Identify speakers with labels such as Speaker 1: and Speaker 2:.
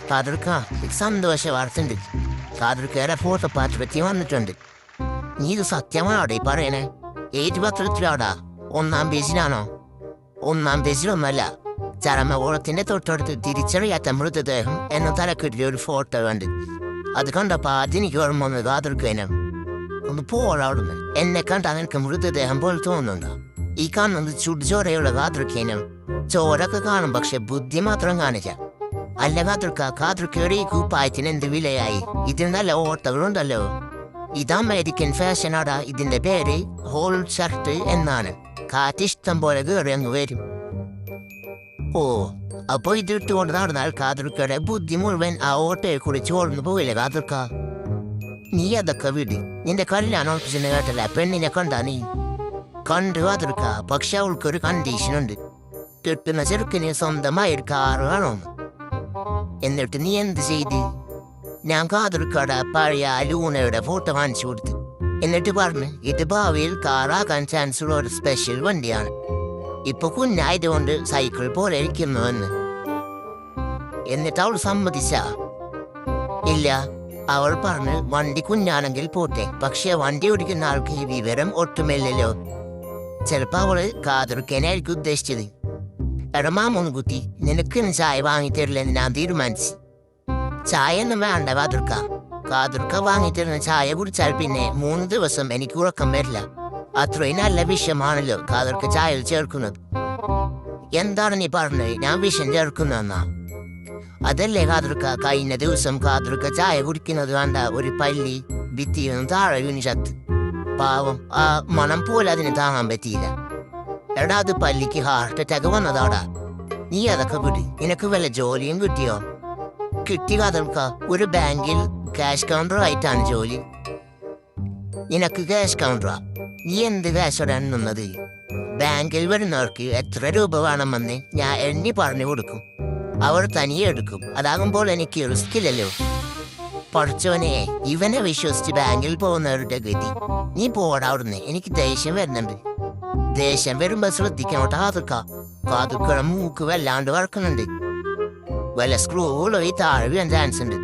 Speaker 1: കാതർക്ക സന്തോഷ വാർത്തയുണ്ട്. കാതർക്കയുടെ ഫോട്ടോ പാട്ട് പറ്റി വന്നിട്ടുണ്ട്. നീ ഇത് സത്യമാണോടെ പറയണേ? ഏത് പത്രത്തിലാടാ? 1-ാം പേജിലാണോ? 1-ാം പേജിലൊന്നല്ല. ചരമകോളത്തിന്റെ തൊട്ടടുത്ത് തിരിച്ചറിയാത്ത മൃതദേഹം എന്ന തലക്കെട്ടിലെ ഒരു ഫോട്ടോ കണ്ട്. അത് കണ്ടപ്പോ ആദ്യം എനിക്ക് ഓർമ്മ വന്നത് കാതർക്കേനെ. ഒന്ന് പോളാടുന്നു. എന്നെ കണ്ട നിനക്ക് മൃതദേഹം പോലെ തോന്നുന്നുണ്ടോ? ഈ കാണുന്നത് ചുടുചോരയുള്ള കാതർക്കേനും. ചോരൊക്കെ കാണും, പക്ഷെ ബുദ്ധി മാത്രം കാണില്ല. അല്ല കാതർക്കയുടെ ഈ കുപ്പായത്തിന് എന്ത് വിലയായി? ഇതിന് നല്ല ഓട്ടകളുണ്ടല്ലോ. ഇത് അമേരിക്കൻ ഫാഷനാടാ. ഇതിന്റെ പേര് ഹോൾ ഷർട്ട് എന്നാണ്. കാറ്റിഷ്ടം പോലെ കയറി അങ്ങ് വരും. ഓ, അപ്പൊ ഇതിട്ടുകൊണ്ട് നടന്നാൽ കാതർക്കയുടെ ബുദ്ധി മുഴുവൻ ആ ഓട്ടയെ കൂടി ചോർന്നു പോയില്ലേ കാതർക്ക? നീ അതൊക്കെ വിട്. നിന്റെ കല്യാണം ഉറപ്പിച്ചെന്ന് കേട്ടല്ല പെണ്ണിനെ കണ്ടാ നീ? കണ്ടു കാതർക്ക. പക്ഷെ അവൾക്കൊരു കണ്ടീഷനുണ്ട്. കിട്ടുന്ന ചെറുക്കിന് സ്വന്തമായി ഒരു കാറ് വേണമെന്ന്. എന്നിട്ട് നീ എന്ത് ചെയ്ത്? ഞാൻ കാതർക്കയുടെ പഴയ ലൂണയുടെ ഫോട്ടോ കാണിച്ചു കൊടുത്തു. എന്നിട്ട് പറഞ്ഞു ഇത് ഭാവിയിൽ കാറാകാൻ ചാൻസ് ഉള്ള ഒരു സ്പെഷ്യൽ വണ്ടിയാണ്. ഇപ്പൊ കുഞ്ഞായതുകൊണ്ട് സൈക്കിൾ പോലെ ഇരിക്കുന്നുവെന്ന്. എന്നിട്ട് അവൾ സമ്മതിച്ച? ഇല്ല. അവൾ പറഞ്ഞു വണ്ടി കുഞ്ഞാണെങ്കിൽ പോട്ടെ, പക്ഷെ വണ്ടി ഓടിക്കുന്ന ആൾക്ക് ഈ വിവരം ഒട്ടുമില്ലല്ലോ. ചിലപ്പോ അവള് കാതർക്കനായിരിക്കും ഉദ്ദേശിച്ചത്. എടമാമൂന്ന് കുത്തി നിനക്ക് ചായ വാങ്ങിത്തരില്ലെന്ന് ഞാൻ തീരുമാനിച്ചു. ചായ ഒന്നും വേണ്ട കാതർക്ക വാങ്ങിത്തരുന്ന ചായ കുടിച്ചാൽ പിന്നെ 3 ദിവസം എനിക്ക് ഉറക്കം വരില്ല. അത്രയും നല്ല വിഷമാണല്ലോ കാതർക്ക ചായയിൽ ചേർക്കുന്നത്. എന്താണ് നീ പറഞ്ഞത്? ഞാൻ വിഷം ചേർക്കുന്നെന്നാ? അതല്ലേ കാതർക്ക, കഴിഞ്ഞ ദിവസം കാതർക്ക ചായ കുടിക്കുന്നത് കണ്ട ഒരു പല്ലി ഭിത്തിയൊന്നും താഴെ വീണ് ചത്ത്. പാവം, ആ മണം പോലെ അതിന് താങ്ങാൻ പറ്റിയില്ല. എടാ, അത് പല്ലിക്ക് ഹാർട്ട് അറ്റാക്ക് വന്നതാടാ. നീ അതൊക്കെ വിട്. നിനക്ക് വല്ല ജോലിയും കിട്ടിയോ? കിട്ടി കാതർക്ക. ഒരു ബാങ്കിൽ ക്യാഷ് കൗണ്ടർ ആയിട്ടാണ് ജോലി. നിനക്ക് ക്യാഷ് കൗണ്ടറാ? നീ എന്ത് ക്യാഷോടാണ് നിന്നത്? ബാങ്കിൽ വരുന്നവർക്ക് എത്ര രൂപ വേണമെന്ന് ഞാൻ എണ്ണി പറഞ്ഞു കൊടുക്കും. അവർ തനിയെ എടുക്കും. അതാകുമ്പോൾ എനിക്ക് റിസ്ക് ഇല്ലല്ലോ. പഠിച്ചവനെ, ഇവനെ വിശ്വസിച്ച് ബാങ്കിൽ പോകുന്നവരുടെ ഗതി. നീ പോടാവുന്നേ. എനിക്ക് ദേഷ്യം വരുന്നുണ്ട്. ദേഷ്യം വരുമ്പോ ശ്രദ്ധിക്കണോട്ടാ കാതർക്കയുടെ മൂക്ക് വല്ലാണ്ട് വറക്കുന്നുണ്ട്. വല്ല സ്ക്രൂകളോ ഈ താഴെ വീഴാൻ ചാൻസ് ഉണ്ട്.